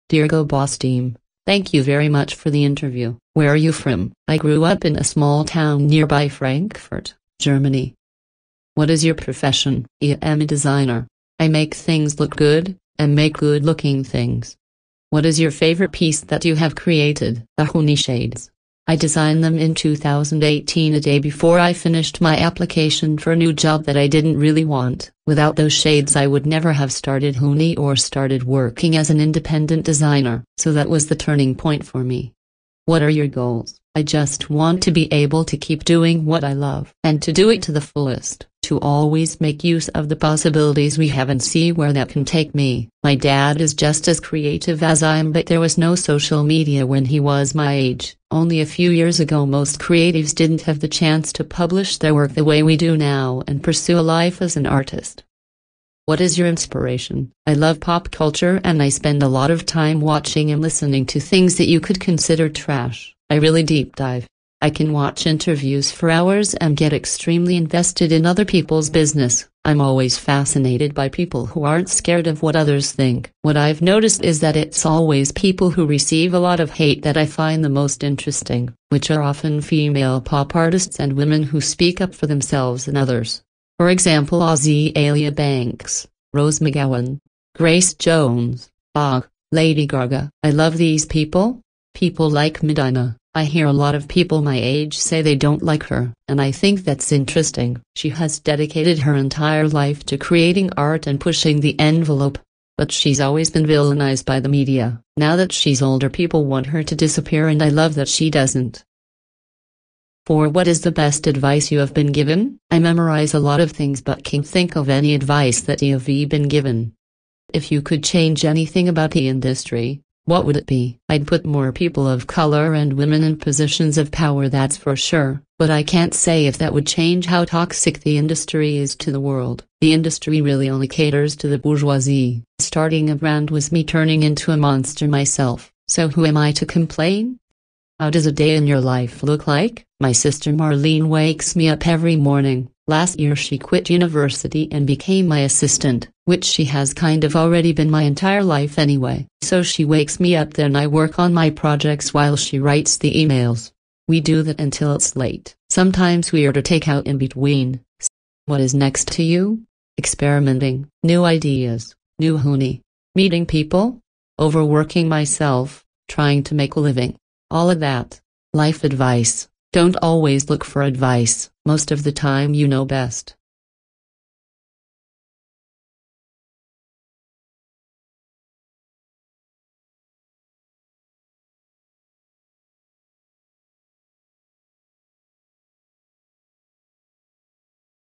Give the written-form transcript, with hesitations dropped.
Dear Go Boss Team, thank you very much for the interview. Where are you from? I grew up in a small town nearby Frankfurt, Germany. What is your profession? I am a designer. I make things look good, and make good-looking things. What is your favorite piece that you have created? The Huni shades. I designed them in 2018, a day before I finished my application for a new job that I didn't really want. Without those shades I would never have started Huni or started working as an independent designer. So that was the turning point for me. What are your goals? I just want to be able to keep doing what I love and to do it to the fullest, to always make use of the possibilities we have and see where that can take me. My dad is just as creative as I am, but there was no social media when he was my age. Only a few years ago most creatives didn't have the chance to publish their work the way we do now and pursue a life as an artist. What is your inspiration? I love pop culture and I spend a lot of time watching and listening to things that you could consider trash. I really deep dive. I can watch interviews for hours and get extremely invested in other people's business. I'm always fascinated by people who aren't scared of what others think. What I've noticed is that it's always people who receive a lot of hate that I find the most interesting, which are often female pop artists and women who speak up for themselves and others. For example, Azealia Banks, Rose McGowan, Grace Jones, Bach, Lady Gaga. I love these people. People like Madonna. I hear a lot of people my age say they don't like her, and I think that's interesting. She has dedicated her entire life to creating art and pushing the envelope, but she's always been villainized by the media. Now that she's older, people want her to disappear, and I love that she doesn't. For what is the best advice you have been given? I memorize a lot of things but can't think of any advice that you have been given. If you could change anything about the industry, what would it be? I'd put more people of color and women in positions of power, that's for sure, but I can't say if that would change how toxic the industry is to the world. The industry really only caters to the bourgeoisie. Starting a brand was me turning into a monster myself, so who am I to complain? How does a day in your life look like? My sister Marlene wakes me up every morning. Last year she quit university and became my assistant, which she has kind of already been my entire life anyway. So she wakes me up, then I work on my projects while she writes the emails. We do that until it's late. Sometimes we are to take out in between. What is next to you? Experimenting, new ideas, new Huni, meeting people, overworking myself, trying to make a living. All of that. Life advice. Don't always look for advice. Most of the time you know best.